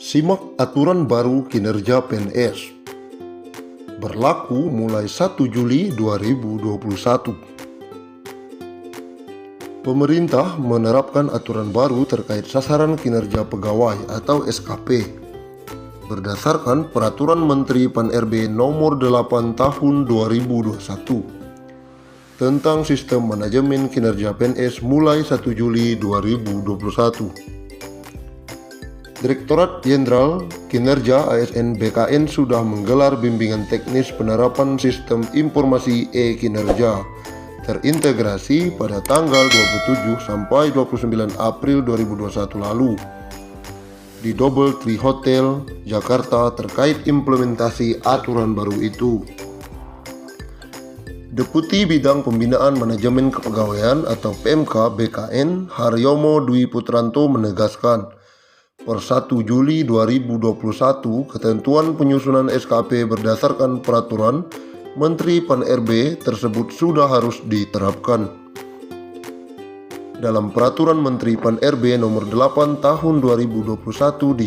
Simak aturan baru kinerja PNS. Berlaku mulai 1 Juli 2021. Pemerintah menerapkan aturan baru terkait sasaran kinerja pegawai atau SKP berdasarkan Peraturan Menteri Pan-RB Nomor 8 Tahun 2021 tentang Sistem Manajemen Kinerja PNS mulai 1 Juli 2021. Direktorat Jenderal Kinerja ASN BKN sudah menggelar bimbingan teknis penerapan sistem informasi e-kinerja terintegrasi pada tanggal 27 sampai 29 April 2021 lalu di Double Tree Hotel, Jakarta terkait implementasi aturan baru itu. Deputi Bidang Pembinaan Manajemen Kepegawaian atau PMK BKN Haryomo Dwi Putranto menegaskan, per 1 Juli 2021 ketentuan penyusunan SKP berdasarkan peraturan Menteri Pan-RB tersebut sudah harus diterapkan. Dalam Peraturan Menteri Pan-RB Nomor 8 Tahun 2021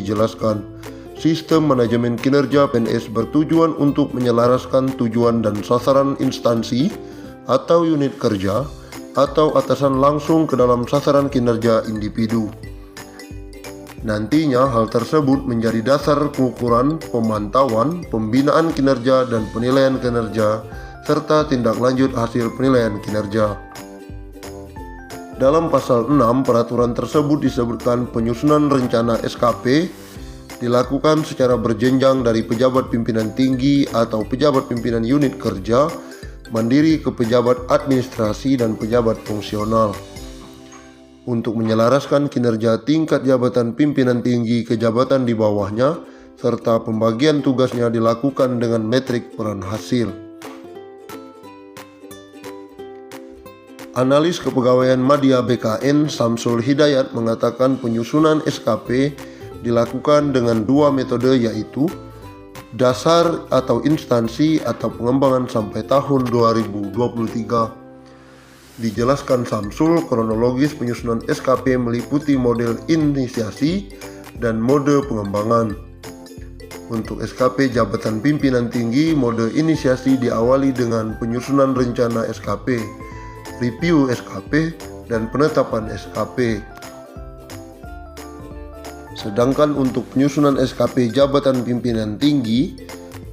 dijelaskan, sistem manajemen kinerja PNS bertujuan untuk menyelaraskan tujuan dan sasaran instansi atau unit kerja atau atasan langsung ke dalam sasaran kinerja individu. Nantinya hal tersebut menjadi dasar pengukuran, pemantauan, pembinaan kinerja dan penilaian kinerja serta tindak lanjut hasil penilaian kinerja. Dalam pasal 6 peraturan tersebut disebutkan penyusunan rencana SKP dilakukan secara berjenjang dari pejabat pimpinan tinggi atau pejabat pimpinan unit kerja mandiri ke pejabat administrasi dan pejabat fungsional. Untuk menyelaraskan kinerja tingkat jabatan pimpinan tinggi ke jabatan di bawahnya, serta pembagian tugasnya dilakukan dengan metrik peran hasil. Analis Kepegawaian Madya BKN Samsul Hidayat mengatakan penyusunan SKP dilakukan dengan dua metode, yaitu dasar atau instansi atau pengembangan sampai tahun 2023. Dijelaskan Samsul, kronologis penyusunan SKP meliputi model inisiasi dan mode pengembangan. Untuk SKP jabatan pimpinan tinggi, mode inisiasi diawali dengan penyusunan rencana SKP, review SKP, dan penetapan SKP. Sedangkan untuk penyusunan SKP jabatan pimpinan tinggi,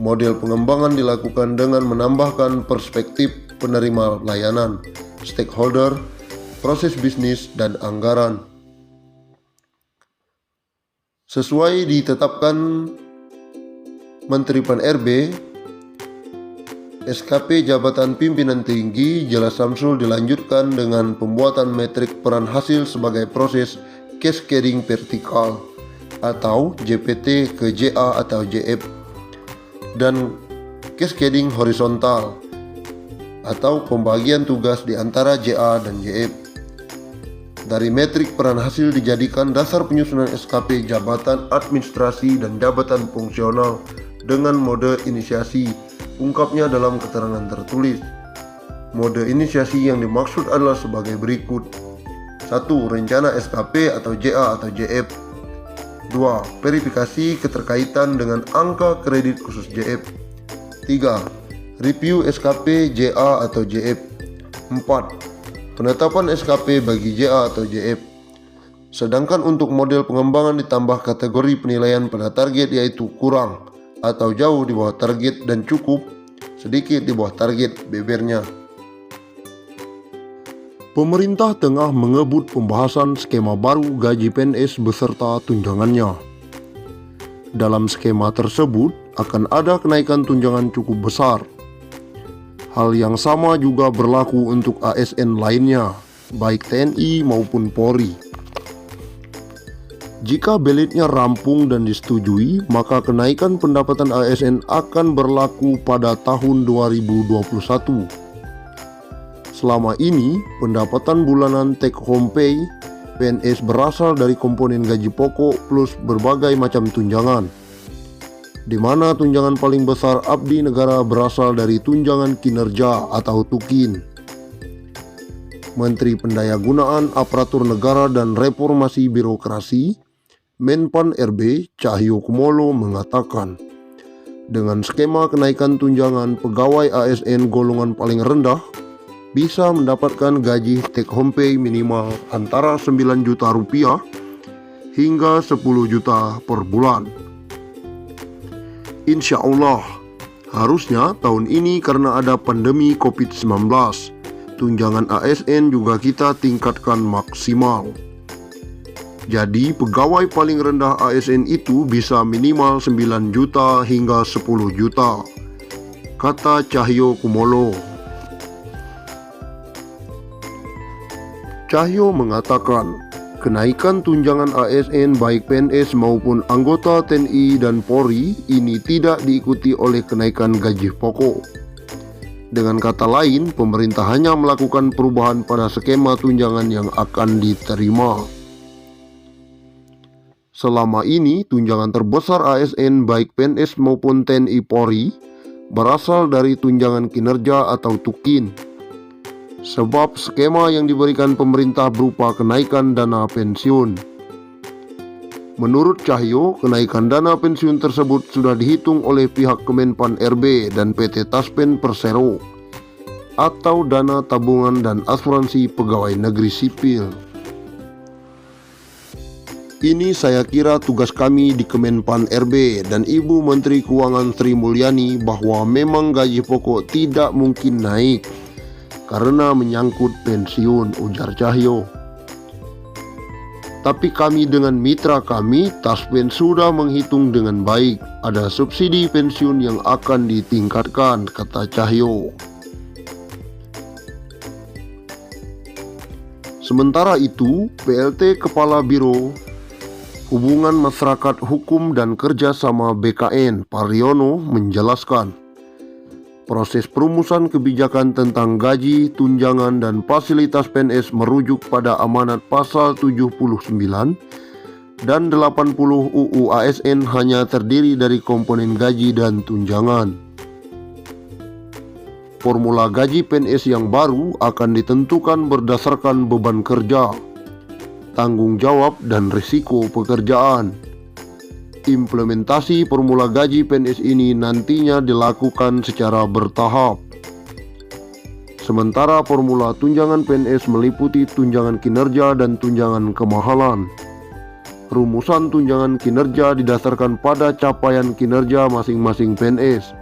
model pengembangan dilakukan dengan menambahkan perspektif penerima layanan, stakeholder, proses bisnis, dan anggaran. Sesuai ditetapkan Menteri Pan-RB, SKP jabatan pimpinan tinggi, jelas Samsul, dilanjutkan dengan pembuatan metrik peran hasil sebagai proses cascading vertikal atau JPT ke JA atau JF, dan cascading horizontal atau pembagian tugas di antara JA dan JF. Dari metrik peran hasil dijadikan dasar penyusunan SKP jabatan administrasi dan jabatan fungsional dengan mode inisiasi, ungkapnya dalam keterangan tertulis. Mode inisiasi yang dimaksud adalah sebagai berikut: 1. Rencana SKP atau JA atau JF. 2. Verifikasi keterkaitan dengan angka kredit khusus JF. 3. Review SKP JA atau JF. 4. Penetapan SKP bagi JA atau JF. Sedangkan untuk model pengembangan ditambah kategori penilaian pada target, yaitu kurang atau jauh di bawah target dan cukup sedikit di bawah target bebernya. Pemerintah tengah mengebut pembahasan skema baru gaji PNS beserta tunjangannya. Dalam skema tersebut akan ada kenaikan tunjangan cukup besar. Hal yang sama juga berlaku untuk ASN lainnya, baik TNI maupun Polri. Jika belitnya rampung dan disetujui, maka kenaikan pendapatan ASN akan berlaku pada tahun 2021. Selama ini, pendapatan bulanan take home pay PNS berasal dari komponen gaji pokok plus berbagai macam tunjangan, di mana tunjangan paling besar abdi negara berasal dari tunjangan kinerja atau TUKIN. Menteri Pendayagunaan Aparatur Negara dan Reformasi Birokrasi Menpan RB Cahyokumolo mengatakan, dengan skema kenaikan tunjangan pegawai ASN golongan paling rendah bisa mendapatkan gaji take home pay minimal antara 9 juta rupiah hingga 10 juta per bulan. Insya Allah, harusnya tahun ini karena ada pandemi COVID-19, tunjangan ASN juga kita tingkatkan maksimal. Jadi pegawai paling rendah ASN itu bisa minimal 9 juta hingga 10 juta, kata Cahyokumolo. Cahyo mengatakan, kenaikan tunjangan ASN baik PNS maupun anggota TNI dan Polri ini tidak diikuti oleh kenaikan gaji pokok. Dengan kata lain, pemerintah hanya melakukan perubahan pada skema tunjangan yang akan diterima. Selama ini, tunjangan terbesar ASN baik PNS maupun TNI Polri berasal dari tunjangan kinerja atau tukin. Sebab skema yang diberikan pemerintah berupa kenaikan dana pensiun. Menurut Cahyo, kenaikan dana pensiun tersebut sudah dihitung oleh pihak Kemenpan RB dan PT Taspen Persero atau dana tabungan dan asuransi pegawai negeri sipil. Ini saya kira tugas kami di Kemenpan RB dan Ibu Menteri Keuangan Sri Mulyani bahwa memang gaji pokok tidak mungkin naik karena menyangkut pensiun, ujar Cahyo. Tapi kami dengan mitra kami, Taspen sudah menghitung dengan baik. Ada subsidi pensiun yang akan ditingkatkan, kata Cahyo. Sementara itu, PLT Kepala Biro Hubungan Masyarakat Hukum dan Kerjasama BKN, Pariono, menjelaskan, proses perumusan kebijakan tentang gaji, tunjangan, dan fasilitas PNS merujuk pada amanat pasal 79 dan 80 UU ASN hanya terdiri dari komponen gaji dan tunjangan. Formula gaji PNS yang baru akan ditentukan berdasarkan beban kerja, tanggung jawab, dan risiko pekerjaan. Implementasi formula gaji PNS ini nantinya dilakukan secara bertahap. Sementara formula tunjangan PNS meliputi tunjangan kinerja dan tunjangan kemahalan. Rumusan tunjangan kinerja didasarkan pada capaian kinerja masing-masing PNS.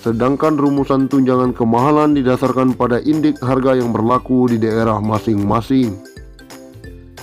Sedangkan rumusan tunjangan kemahalan didasarkan pada indeks harga yang berlaku di daerah masing-masing.